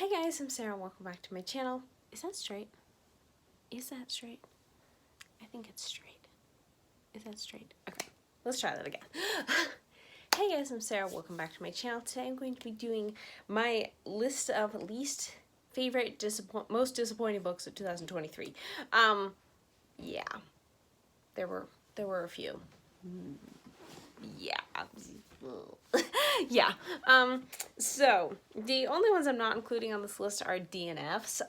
Hey guys, I'm Sarah. Welcome back to my channel. Is that straight? Is that straight? I think it's straight. Is that straight? Okay, let's try that again. Hey guys, I'm Sarah. Welcome back to my channel. Today I'm going to be doing my list of least favorite, most disappointing books of 2023. Yeah, there were a few. Yeah. Yeah. So the only ones I'm not including on this list are DNFs.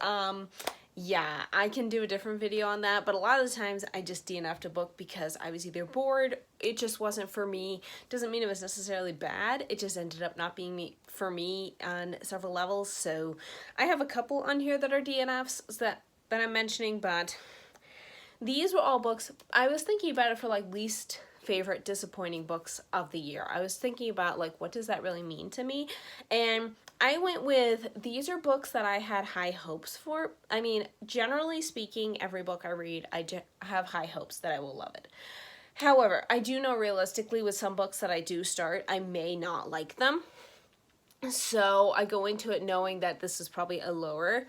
Yeah, I can do a different video on that, but a lot of the times I just DNF'd a book because I was either bored, it just wasn't for me. Doesn't mean it was necessarily bad, it just ended up not being for me on several levels. So I have a couple on here that are DNFs that I'm mentioning, but these were all books. I was thinking about it for like least favorite disappointing books of the year. I was thinking about like, what does that really mean to me? And I went with, these are books that I had high hopes for. I mean, generally speaking, every book I read, I have high hopes that I will love it. However, I do know realistically with some books that I do start, I may not like them. So I go into it knowing that this is probably a lower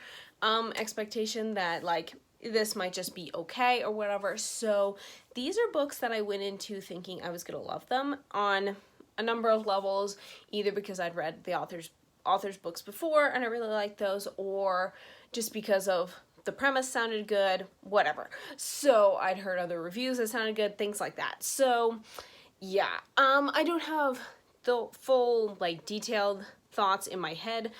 expectation, that like this might just be okay or whatever. So these are books that I went into thinking I was gonna love them on a number of levels, either because I'd read the author's books before and I really liked those, or just because of the premise sounded good, whatever. So I'd heard other reviews that sounded good, things like that. So yeah, I don't have the full like detailed thoughts in my head.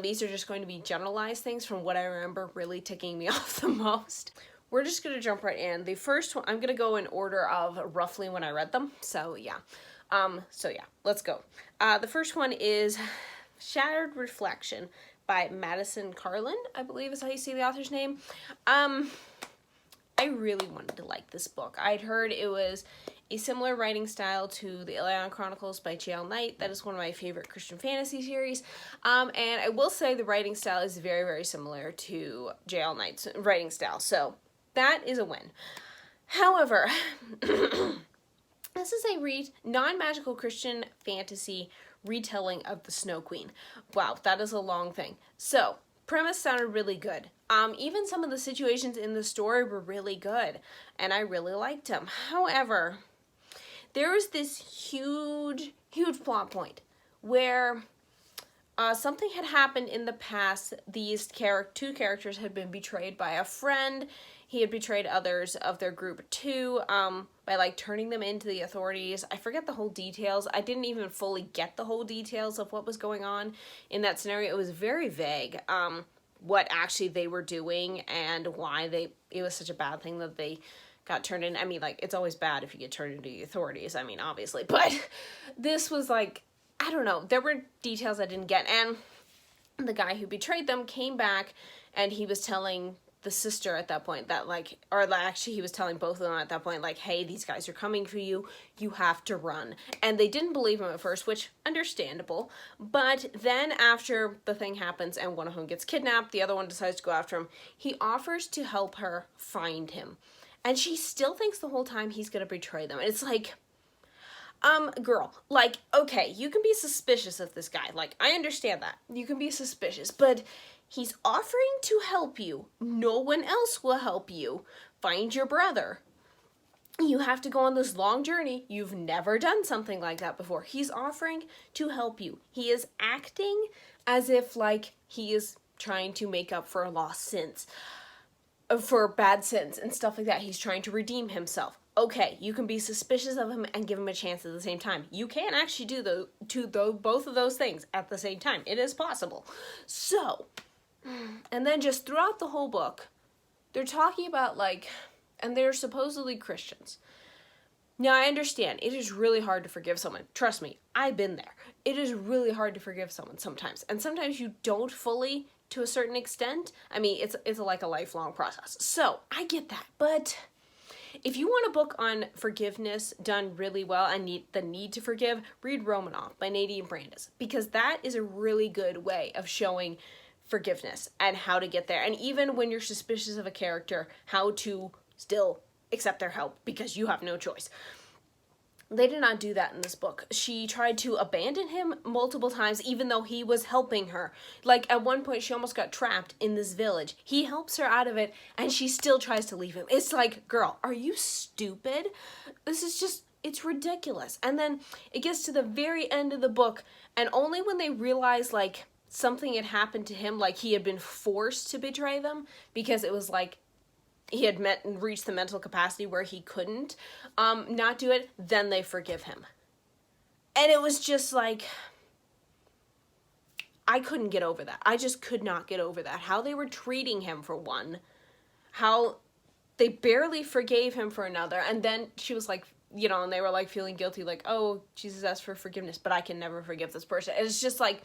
These are just going to be generalized things from what I remember really ticking me off the most. We're just gonna jump right in. The first one, I'm gonna go in order of roughly when I read them. So yeah, let's go. The first one is Shattered Reflection by Madisyn Carlin, I believe is how you say the author's name. I really wanted to like this book. I'd heard it was a similar writing style to the Ilion Chronicles by J.L. Knight. That is one of my favorite Christian fantasy series. And I will say the writing style is very, very similar to J.L. Knight's writing style. So that is a win. However, this is a non-magical Christian fantasy retelling of the Snow Queen. Wow, that is a long thing. So, premise sounded really good. Even some of the situations in the story were really good, and I really liked them. However, there was this huge plot point where something had happened in the past. These two characters had been betrayed by a friend. He had betrayed others of their group too, by like turning them into the authorities. I forget the whole details. I didn't even fully get the whole details of what was going on in that scenario. It was very vague, what actually they were doing and why it was such a bad thing that they got turned in. I mean, like, it's always bad if you get turned into the authorities, I mean, obviously, but this was like, I don't know, there were details I didn't get, and the guy who betrayed them came back and he was telling the sister at that point that like, or actually he was telling both of them at that point, like, hey, these guys are coming for you, you have to run. And they didn't believe him at first, which understandable, but then after the thing happens and one of them gets kidnapped, the other one decides to go after him, he offers to help her find him. And she still thinks the whole time he's gonna betray them. And it's like, girl, like, okay, you can be suspicious of this guy. Like, I understand that. You can be suspicious, but he's offering to help you. No one else will help you find your brother. You have to go on this long journey. You've never done something like that before. He's offering to help you. He is acting as if like he is trying to make up for lost sins, for bad sins and stuff like that. He's trying to redeem himself. Okay, you can be suspicious of him and give him a chance at the same time. You can actually do both of those things at the same time. It is possible. So, and then just throughout the whole book, they're talking about like, and they're supposedly Christians. Now, I understand, it is really hard to forgive someone. Trust me, I've been there. It is really hard to forgive someone sometimes. And sometimes you don't fully, to a certain extent. I mean, it's like a lifelong process. So, I get that. But if you want a book on forgiveness done really well and the need to forgive, read Romanoff by Nadine Brandes. Because that is a really good way of showing forgiveness and how to get there. And even when you're suspicious of a character, how to still accept their help because you have no choice. They did not do that in this book. She tried to abandon him multiple times, even though he was helping her. Like, at one point, she almost got trapped in this village. He helps her out of it, and she still tries to leave him. It's like, girl, are you stupid? This is just, it's ridiculous. And then it gets to the very end of the book, and only when they realize, like, something had happened to him, like he had been forced to betray them, because it was like, he had reached the mental capacity where he couldn't not do it, then they forgive him. And it was just like, I couldn't get over that. I just could not get over that. How they were treating him, for one. How they barely forgave him, for another. And then she was like, you know, and they were like feeling guilty, like, oh, Jesus asked for forgiveness, but I can never forgive this person. And it's just like,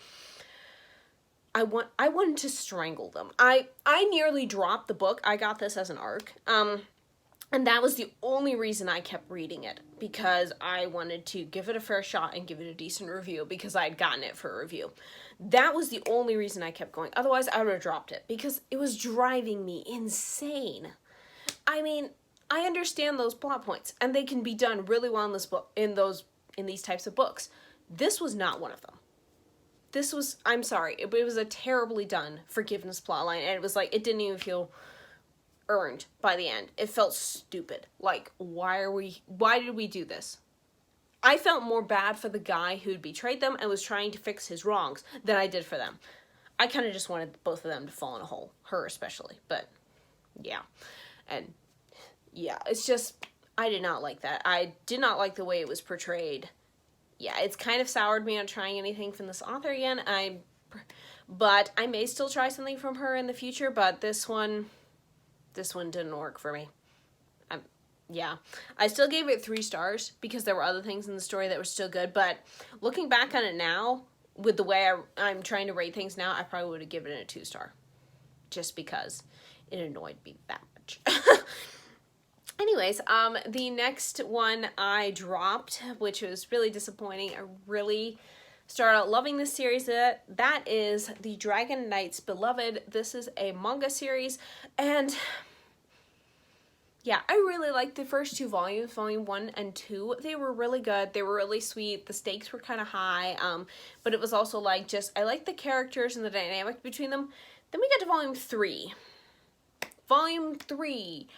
I wanted to strangle them. I nearly dropped the book. I got this as an arc. And that was the only reason I kept reading it, because I wanted to give it a fair shot and give it a decent review, because I had gotten it for a review. That was the only reason I kept going. Otherwise, I would have dropped it, because it was driving me insane. I mean, I understand those plot points, and they can be done really well in this book, in these types of books. This was not one of them. This was, I'm sorry, it was a terribly done forgiveness plotline, and it was like, it didn't even feel earned by the end. It felt stupid. Like, why did we do this? I felt more bad for the guy who'd betrayed them and was trying to fix his wrongs than I did for them. I kind of just wanted both of them to fall in a hole. Her especially, but yeah. And yeah, it's just, I did not like that. I did not like the way it was portrayed. Yeah, it's kind of soured me on trying anything from this author again. But I may still try something from her in the future, but this one didn't work for me. Yeah, I still gave it 3 stars because there were other things in the story that were still good, but looking back on it now, with the way I'm trying to rate things now, I probably would have given it a 2-star. Just because it annoyed me that much. Anyways, the next one I dropped, which was really disappointing. I really started out loving this series. That is the Dragon Knights Beloved. This is a manga series, and yeah, I really liked the first 2 volumes, volume 1 and 2. They were really good. They were really sweet. The stakes were kind of high, but it was also like I liked the characters and the dynamic between them. Then we got to volume 3. Volume 3.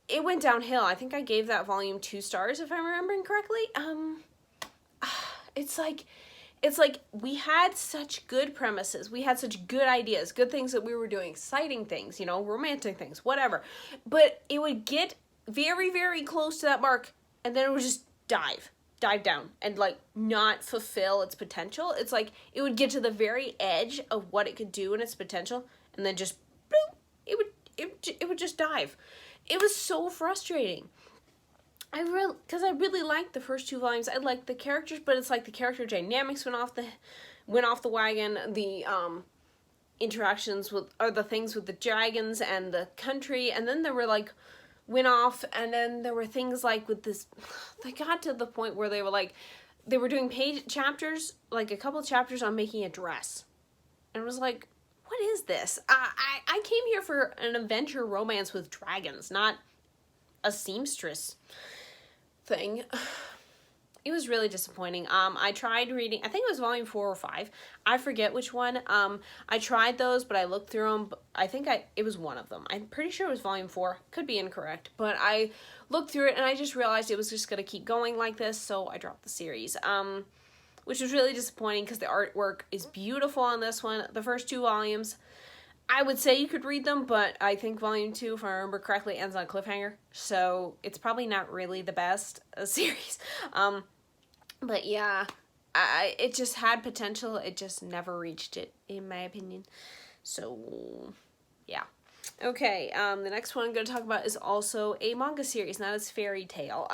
It went downhill. I think I gave that volume 2 stars, if I'm remembering correctly. It's like we had such good premises. We had such good ideas, good things that we were doing, exciting things, you know, romantic things, whatever. But it would get very, very close to that mark, and then it would just dive down and like not fulfill its potential. It's like it would get to the very edge of what it could do in its potential, and then just bloop, it would just dive. It was so frustrating. Because I really liked the first 2 volumes. I liked the characters, but it's like the character dynamics went off the wagon. The interactions or the things with the dragons and the country, and then there were like went off, and then there were things like with this. They got to the point where they were doing chapters, like a couple of chapters on making a dress, and it was like, what is this? I came here for an adventure romance with dragons, not a seamstress thing. It was really disappointing. I tried reading, I think it was volume 4 or 5. I forget which one. I tried those, but I looked through them. I think it was one of them. I'm pretty sure it was volume 4. Could be incorrect, but I looked through it and I just realized it was just going to keep going like this, so I dropped the series. Which was really disappointing because the artwork is beautiful on this one. The first 2 volumes, I would say you could read them, but I think volume 2, if I remember correctly, ends on a cliffhanger. So it's probably not really the best series. But yeah, it just had potential. It just never reached it, in my opinion. So yeah. Okay, the next one I'm going to talk about is also a manga series, not as Fairy Tail.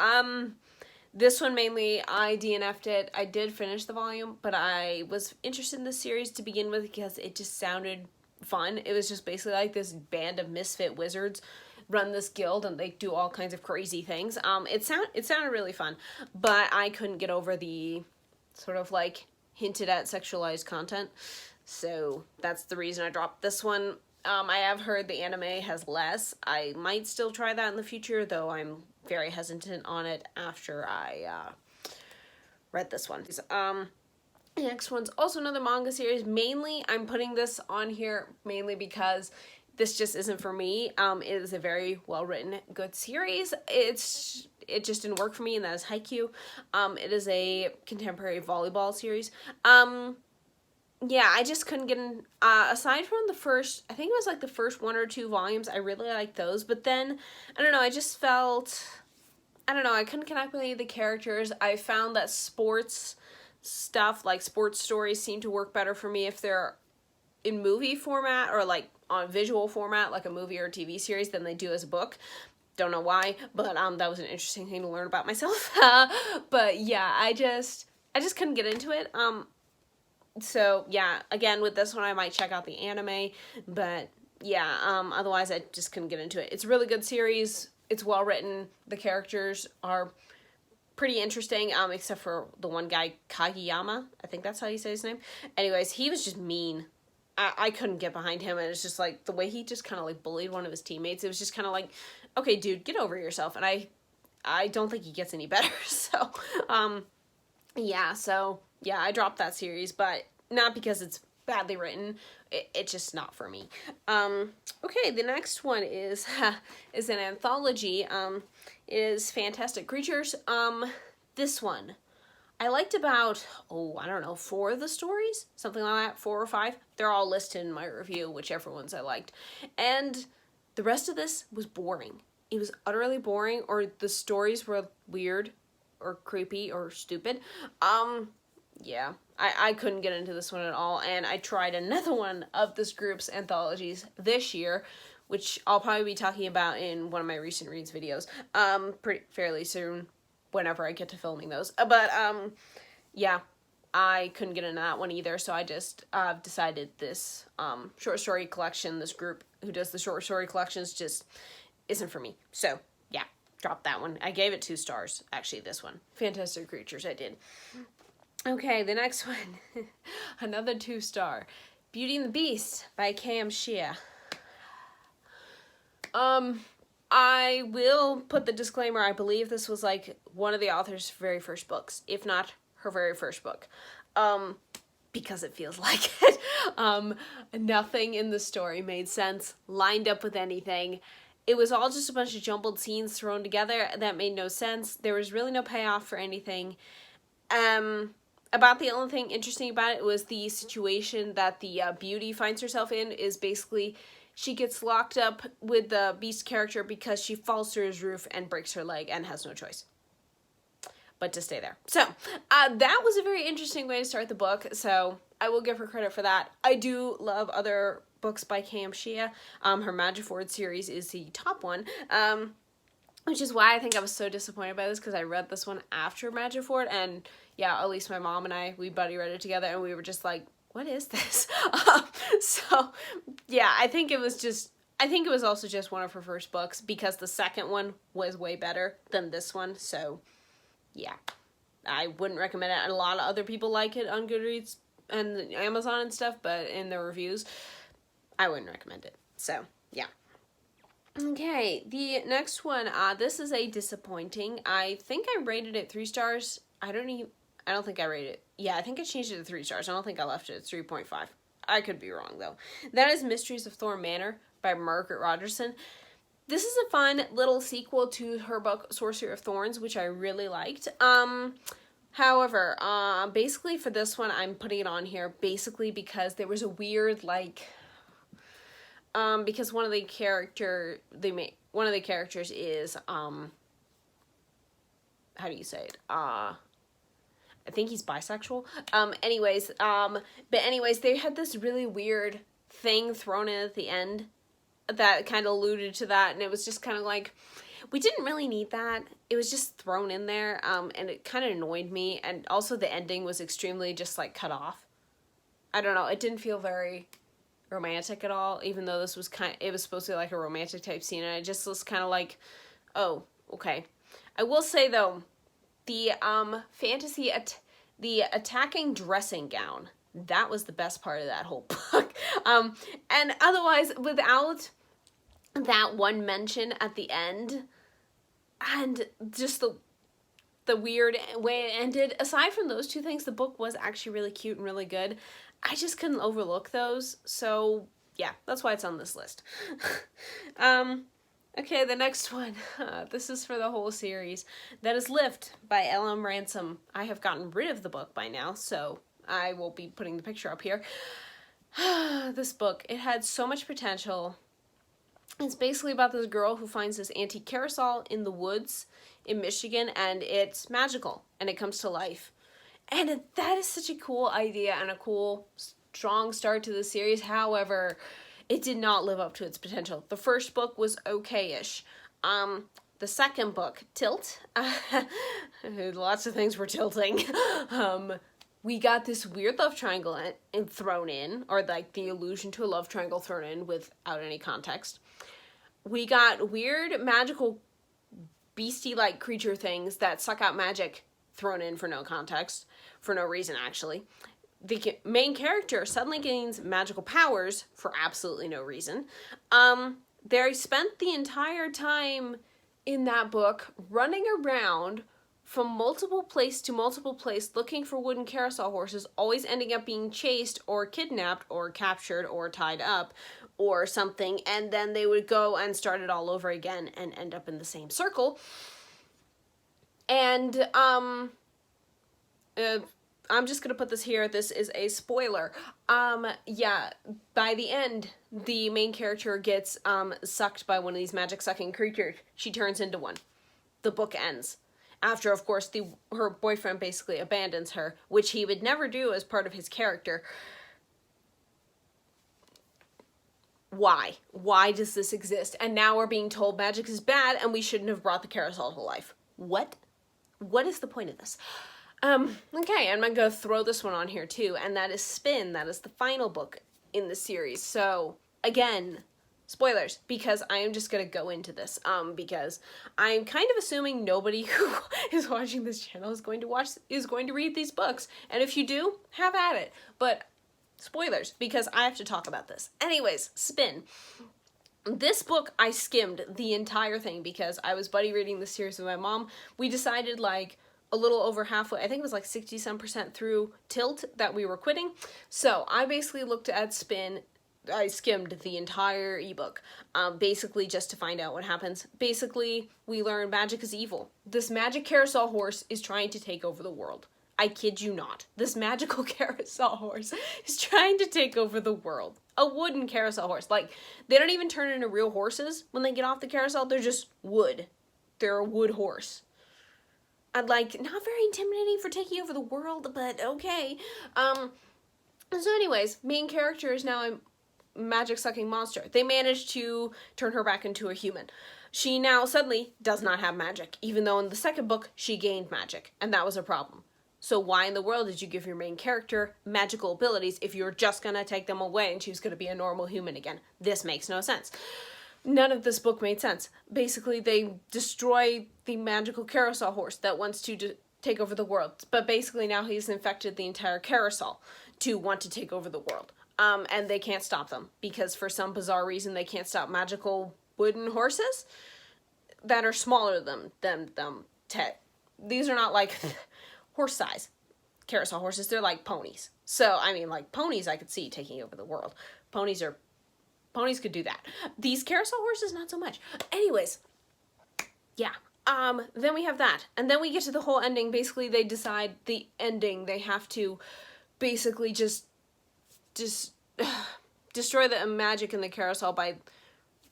This one mainly, I DNF'd it. I did finish the volume, but I was interested in this series to begin with because it just sounded fun. It was just basically like this band of misfit wizards run this guild and they do all kinds of crazy things. It sounded really fun, but I couldn't get over the sort of like hinted at sexualized content. So that's the reason I dropped this one. I have heard the anime has less. I might still try that in the future, though I'm very hesitant on it after I read this one. The next one's also another manga series. Mainly, I'm putting this on here mainly because this just isn't for me. It is a very well-written, good series. It just didn't work for me, and that is HighQ. It is a contemporary volleyball series. Yeah, I just couldn't get in, aside from the first, I think it was like the first 1 or 2 volumes, I really liked those, but then, I don't know, I just felt, I don't know, I couldn't connect with any of the characters. I found that sports stuff, like sports stories, seem to work better for me if they're in movie format, or like on visual format, like a movie or a TV series, than they do as a book. Don't know why, but that was an interesting thing to learn about myself. But yeah, I just couldn't get into it. So yeah, again, with this one, I might check out the anime, but yeah, otherwise I just couldn't get into it. It's a really good series. It's well written. The characters are pretty interesting, except for the one guy, Kageyama. I think that's how you say his name. Anyways, he was just mean. I couldn't get behind him, and it's just like the way he just kind of like bullied one of his teammates. It was just kind of like, okay, dude, get over yourself. And I don't think he gets any better. So, yeah, I dropped that series, but not because it's badly written. It's just not for me. Okay, the next one is an anthology. Is Fantastic Creatures. This one, I liked about, I don't know, 4 of the stories? Something like that, 4 or 5. They're all listed in my review, whichever ones I liked. And the rest of this was boring. It was utterly boring, or the stories were weird, or creepy, or stupid. Yeah, I couldn't get into this one at all, and I tried another one of this group's anthologies this year, which I'll probably be talking about in one of my recent reads videos, fairly soon, whenever I get to filming those. But, yeah, I couldn't get into that one either, so I just decided this short story collection, this group who does the short story collections, just isn't for me. So, yeah, dropped that one. I gave it 2 stars, actually, this one. Fantastic Creatures, I did. Okay, the next one, another 2-star, Beauty and the Beast by Shea. I will put the disclaimer, I believe this was like one of the author's very first books, if not her very first book, because it feels like it. Nothing in the story made sense, lined up with anything. It was all just a bunch of jumbled scenes thrown together that made no sense. There was really no payoff for anything. About the only thing interesting about it was the situation that the Beauty finds herself in is basically she gets locked up with the Beast character because she falls through his roof and breaks her leg and has no choice but to stay there. So, that was a very interesting way to start the book, so I will give her credit for that. I do love other books by Shea. Her Magiford series is the top one, which is why I think I was so disappointed by this, because I read this one after Magiford, and yeah, at least my mom and I, we buddy read it together, and we were just like, what is this? So, yeah, I think it was also just one of her first books, because the second one was way better than this one, so, yeah. I wouldn't recommend it. A lot of other people like it on Goodreads and Amazon and stuff, but in their reviews, I wouldn't recommend it. So, yeah. Okay, the next one, this is a disappointing. I think I rated it 3 stars. I don't think I rated it. Yeah, I think I changed it to 3 stars. I don't think I left it at 3.5. I could be wrong, though. That is Mysteries of Thorn Manor by Margaret Rogerson. This is a fun little sequel to her book Sorcery of Thorns, which I really liked. However, basically for this one, I'm putting it on here basically because there was a weird, like, because one of the characters is, how do you say it? I think he's bisexual. But anyways, they had this really weird thing thrown in at the end that kind of alluded to that, and it was just kind of like, we didn't really need that. It was just thrown in there, and it kind of annoyed me, and also the ending was extremely just, like, cut off. I don't know, it didn't feel very romantic at all, even though this was it was supposed to be like a romantic type scene, and it just was kind of like, oh, okay. I will say, though, the the attacking dressing gown, that was the best part of that whole book. And otherwise, without that one mention at the end, and just the weird way it ended. Aside from those two things, the book was actually really cute and really good. I just couldn't overlook those, so yeah, that's why it's on this list. Okay, the next one. This is for the whole series. That is Lift by L.M. Ransom. I have gotten rid of the book by now, so I will be putting the picture up here. This book, it had so much potential. It's basically about this girl who finds this antique carousel in the woods in Michigan, and it's magical, and it comes to life. And that is such a cool idea and a cool, strong start to the series. However, it did not live up to its potential. The first book was okay-ish. The second book, Tilt, lots of things were tilting. We got this weird love triangle thrown in, or like the allusion to a love triangle thrown in without any context. We got weird magical beastie-like creature things that suck out magic thrown in for no context, for no reason actually. The main character suddenly gains magical powers for absolutely no reason. They spent the entire time in that book running around from multiple place to multiple place looking for wooden carousel horses, always ending up being chased or kidnapped or captured or tied up or something, and then they would go and start it all over again and end up in the same circle. And I'm just gonna put this here. This is a spoiler. Yeah, by the end, the main character gets sucked by one of these magic sucking creatures. She turns into one. The book ends. After, of course, her boyfriend basically abandons her, which he would never do as part of his character. Why? Why does this exist? And now we're being told magic is bad and we shouldn't have brought the carousel to life. What? What is the point of this? Okay, I'm gonna throw this one on here too, and that is Spin. That is the final book in the series. So, again, spoilers, because I am just gonna go into this, because I'm kind of assuming nobody who is watching this channel is going to read these books, and if you do, have at it. But spoilers, because I have to talk about this. Anyways, Spin. This book, I skimmed the entire thing because I was buddy reading this series with my mom. We decided, like, a little over halfway, I think it was like 60-some% through Tilt, that we were quitting. So I basically looked at Spin. I skimmed the entire ebook, basically just to find out what happens. Basically, we learn magic is evil. This magic carousel horse is trying to take over the world. I kid you not. This magical carousel horse is trying to take over the world. A wooden carousel horse. Like, they don't even turn into real horses when they get off the carousel. They're just wood. They're a wood horse. And, like, not very intimidating for taking over the world, but okay. So anyways, main character is now a magic-sucking monster. They managed to turn her back into a human. She now suddenly does not have magic, even though in the second book, she gained magic, and that was a problem. So why in the world did you give your main character magical abilities if you're just gonna take them away and she's gonna be a normal human again? This makes no sense. None of this book made sense. Basically, they destroy the magical carousel horse that wants to take over the world. But basically now he's infected the entire carousel to want to take over the world. And they can't stop them because for some bizarre reason they can't stop magical wooden horses that are smaller than them. These are not like horse size carousel horses. They're like ponies. So, I mean, like ponies I could see taking over the world. Ponies could do that. These carousel horses, not so much. Anyways, yeah. Then we have that. And then we get to the whole ending. Basically, they decide the ending. They have to basically just destroy the magic in the carousel by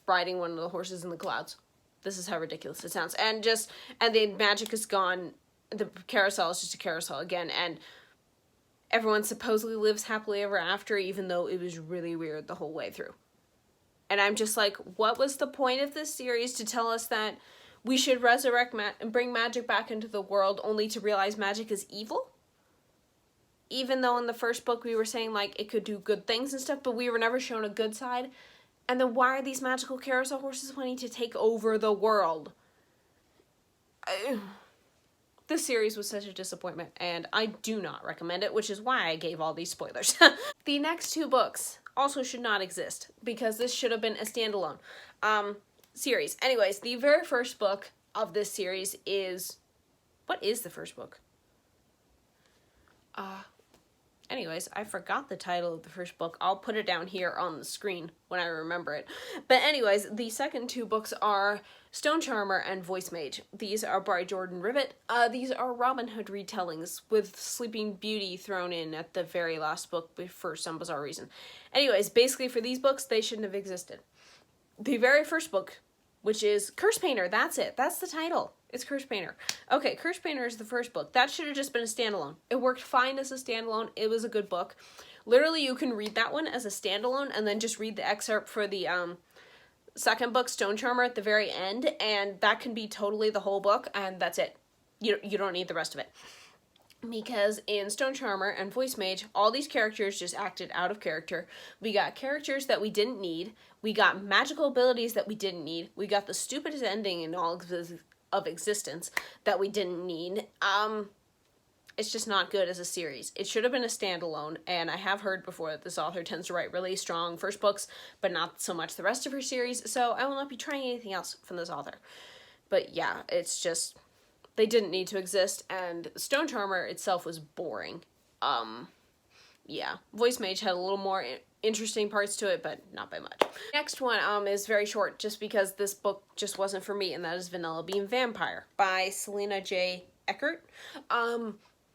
riding one of the horses in the clouds. This is how ridiculous it sounds. And the magic is gone. The carousel is just a carousel again. And everyone supposedly lives happily ever after, even though it was really weird the whole way through. And I'm just like, what was the point of this series to tell us that we should resurrect and bring magic back into the world only to realize magic is evil? Even though in the first book we were saying, like, it could do good things and stuff, but we were never shown a good side. And then why are these magical carousel horses wanting to take over the world? This series was such a disappointment, and I do not recommend it, which is why I gave all these spoilers. The next two books also should not exist, because this should have been a standalone series. Anyways, the very first book, of this series is, what is the first book? Anyways, I forgot the title of the first book. I'll put it down here on the screen when I remember it. But anyways, the second two books are Stone Charmer and Voice Mage. These are by Jordan Rivet. These are Robin Hood retellings with Sleeping Beauty thrown in at the very last book for some bizarre reason. Anyways, basically for these books, they shouldn't have existed. The very first book, which is Curse Painter, that's it. That's the title. It's Curse Painter. Okay, Curse Painter is the first book. That should have just been a standalone. It worked fine as a standalone. It was a good book. Literally, you can read that one as a standalone and then just read the excerpt for the second book, Stone Charmer, at the very end, and that can be totally the whole book, and that's it. You don't need the rest of it. Because in Stone Charmer and Voice Mage, all these characters just acted out of character. We got characters that we didn't need. We got magical abilities that we didn't need. We got the stupidest ending in all of existence that we didn't need. It's just not good as a series. It should have been a standalone, and I have heard before that this author tends to write really strong first books, but not so much the rest of her series, so I will not be trying anything else from this author. But yeah, it's just, they didn't need to exist, and Stone Charmer itself was boring. Yeah, Voice Mage had a little more interesting parts to it, but not by much. Next one is very short, just because this book just wasn't for me, and that is Vanilla Bean Vampire by Selina J. Eckert.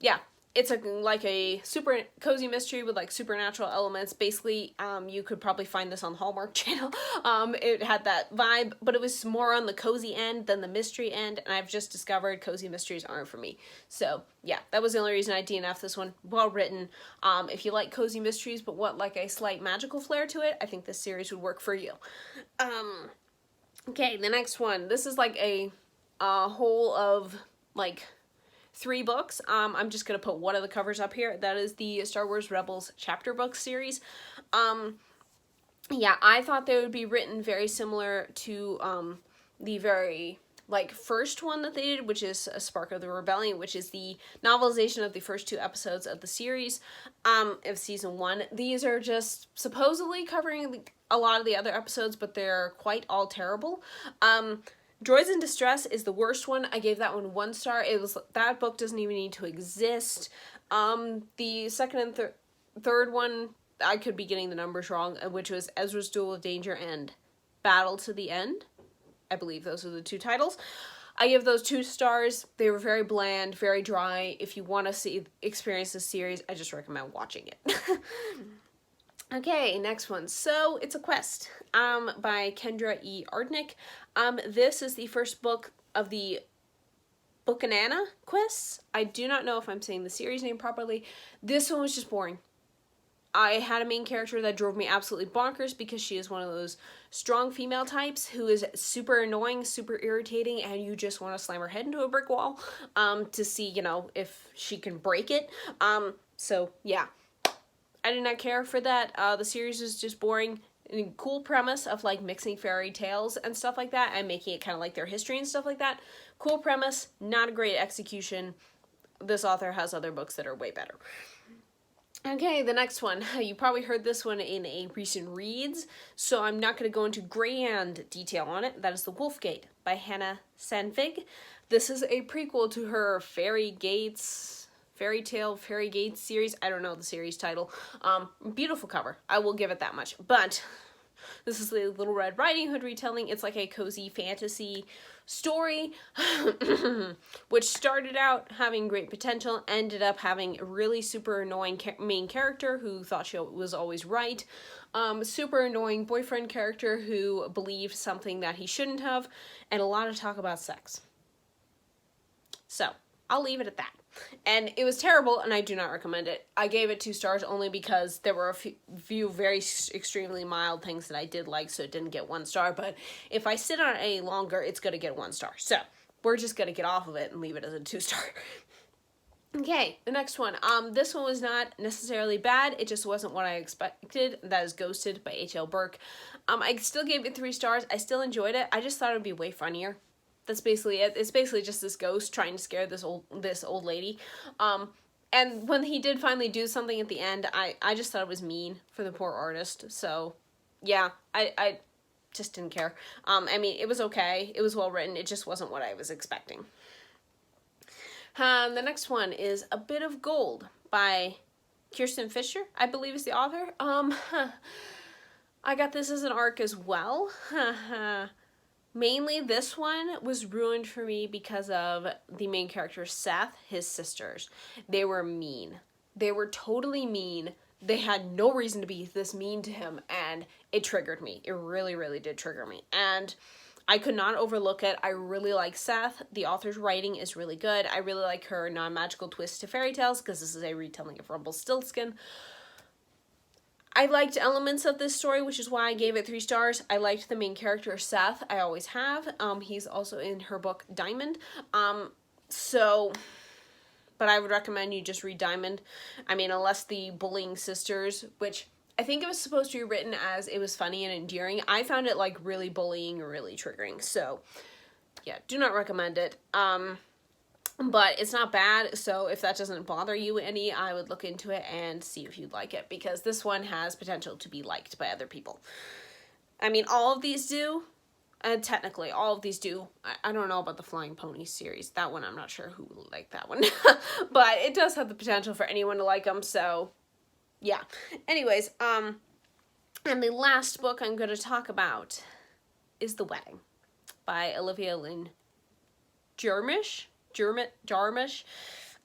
Yeah, it's like a super cozy mystery with like supernatural elements. Basically, you could probably find this on the Hallmark Channel. It had that vibe, but it was more on the cozy end than the mystery end, and I've just discovered cozy mysteries aren't for me. So yeah, that was the only reason I DNF'd this one. Well written. If you like cozy mysteries but want like a slight magical flair to it, I think this series would work for you. Okay, the next one. This is like a whole of like 3 books. I'm just gonna put one of the covers up here. That is the Star Wars Rebels chapter book series. Yeah, I thought they would be written very similar to the very like first one that they did, which is A Spark of the Rebellion, which is the novelization of the first 2 episodes of the series of season 1. These are just supposedly covering a lot of the other episodes, but they're quite all terrible. Droids in Distress is the worst one. I gave that one 1 star. That book doesn't even need to exist. The second and third one, I could be getting the numbers wrong, which was Ezra's Duel of Danger and Battle to the End. I believe those are the 2 titles. I give those 2 stars. They were very bland, very dry. If you want to experience this series, I just recommend watching it. Okay, next one. So, It's a Quest by Kendra E. Ardnek. This is the first book of the Bookanana quests. I do not know if I'm saying the series name properly. This one was just boring. I had a main character that drove me absolutely bonkers because she is one of those strong female types who is super annoying, super irritating, and you just want to slam her head into a brick wall to see, you know, if she can break it. So, yeah. I did not care for that. The series is just boring. A cool premise of like mixing fairy tales and stuff like that and making it kind of like their history and stuff like that. Cool premise, not a great execution. This author has other books that are way better. Okay, the next one. You probably heard this one in a recent reads, so I'm not going to go into grand detail on it. That is The Wolf Gate by Hanna Sandvig. This is a prequel to her Fairy Gates series. I don't know the series title. Beautiful cover. I will give it that much. But this is the Little Red Riding Hood retelling. It's like a cozy fantasy story, which started out having great potential, ended up having a really super annoying main character who thought she was always right, super annoying boyfriend character who believed something that he shouldn't have, and a lot of talk about sex. So, I'll leave it at that. And it was terrible, and I do not recommend it. I gave it 2 stars only because there were a few very extremely mild things that I did like, so it didn't get 1 star. But if I sit on it any longer, it's going to get 1 star. So, we're just going to get off of it and leave it as a 2 star. Okay, the next one. This one was not necessarily bad. It just wasn't what I expected. That is Ghosted by H.L. Burke. I still gave it 3 stars. I still enjoyed it. I just thought it would be way funnier. That's basically it. It's basically just this ghost trying to scare this old lady. And when he did finally do something at the end, I just thought it was mean for the poor artist. So, yeah, I just didn't care. I mean, it was okay. It was well written. It just wasn't what I was expecting. The next one is A Bit of Gold by Kirsten Fichter, I believe is the author. I got this as an arc as well. Mainly this one was ruined for me because of the main character Seth, his sisters. They were mean. They were totally mean. They had no reason to be this mean to him, and it triggered me. It really, really did trigger me. And I could not overlook it. I really like Seth. The author's writing is really good. I really like her non-magical twist to fairy tales, because this is a retelling of Rumpelstiltskin. I liked elements of this story, which is why I gave it 3 stars. I liked the main character, Seth. I always have. He's also in her book, Diamond. But I would recommend you just read Diamond. I mean, unless the bullying sisters, which I think it was supposed to be written as it was funny and endearing. I found it like really bullying or really triggering. So yeah, do not recommend it. But it's not bad, so if that doesn't bother you any, I would look into it and see if you'd like it, because this one has potential to be liked by other people. I mean, all of these do, and technically, all of these do. I don't know about the Flying Pony series. That one, I'm not sure who will like that one. But it does have the potential for anyone to like them, so yeah. Anyways, and the last book I'm going to talk about is The Wedding by Olivia Lynn Jarmusch.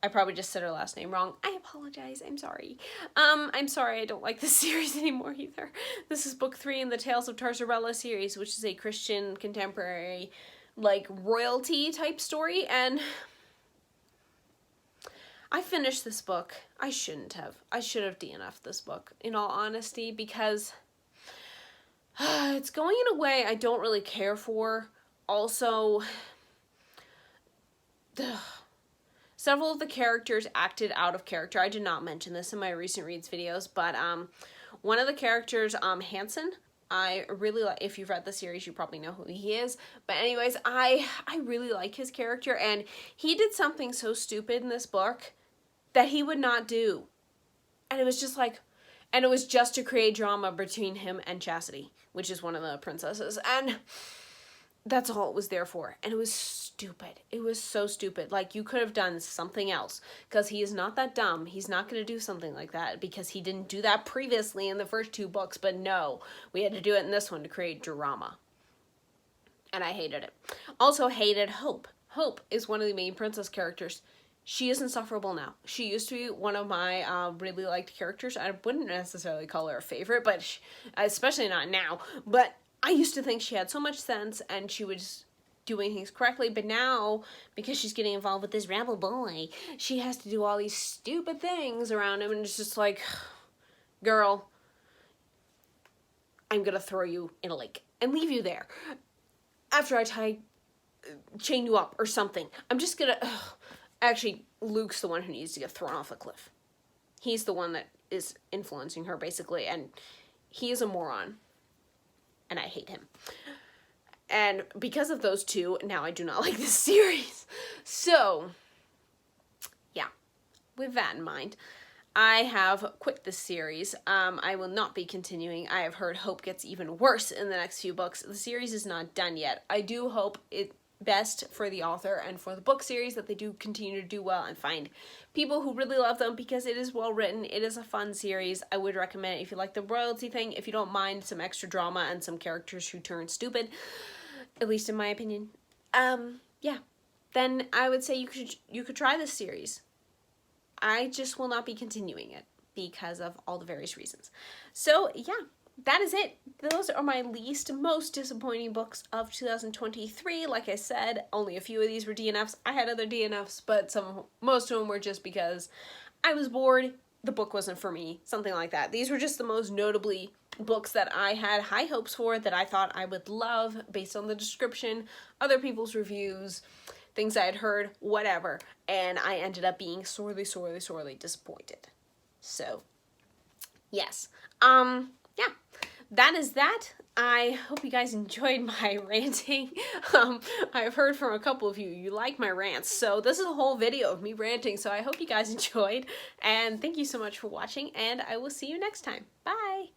I probably just said her last name wrong. I apologize. I'm sorry. I'm sorry I don't like this series anymore either. This is book 3 in the Tales of Tarzarella series, which is a Christian contemporary, like, royalty type story, and I finished this book. I shouldn't have. I should have DNF'd this book, in all honesty, because it's going in a way I don't really care for. Also, several of the characters acted out of character. I did not mention this in my recent reads videos, but one of the characters, Hansen, I really like. If you've read the series, you probably know who he is. But anyways, I really like his character, and he did something so stupid in this book that he would not do. And it was just like, and it was just to create drama between him and Chastity, which is one of the princesses. And that's all it was there for. And it was stupid. It was so stupid. Like, you could have done something else, because he is not that dumb. He's not going to do something like that, because he didn't do that previously in the first 2 books. But no, we had to do it in this one to create drama. And I hated it. Also hated Hope. Hope is one of the main princess characters. She is insufferable now. She used to be one of my really liked characters. I wouldn't necessarily call her a favorite, but especially not now. But I used to think she had so much sense and she was doing things correctly, but now, because she's getting involved with this rebel boy, she has to do all these stupid things around him, and it's just like, girl, I'm gonna throw you in a lake and leave you there after I chain you up or something. I'm just gonna, actually, Luke's the one who needs to get thrown off a cliff. He's the one that is influencing her, basically, and he is a moron. And I hate him. And because of those two, now I do not like this series. So, yeah. With that in mind, I have quit this series. I will not be continuing. I have heard Hope gets even worse in the next few books. The series is not done yet. I do hope it best for the author and for the book series that they do continue to do well and find people who really love them, because it is well written. It is a fun series. I would recommend it if you like the royalty thing, if you don't mind some extra drama and some characters who turn stupid, at least in my opinion. Yeah, then I would say you could try this series. I just will not be continuing it because of all the various reasons. So yeah, that is it. Those are my most disappointing books of 2023. Like I said, only a few of these were DNFs. I had other DNFs, but most of them were just because I was bored, the book wasn't for me, something like that. These were just the most notably books that I had high hopes for, that I thought I would love based on the description, other people's reviews, things I had heard, whatever. And I ended up being sorely, sorely, sorely disappointed. So, yes. Yeah, that is that. I hope you guys enjoyed my ranting. I've heard from a couple of you like my rants, so this is a whole video of me ranting, so I hope you guys enjoyed, and thank you so much for watching, and I will see you next time. Bye!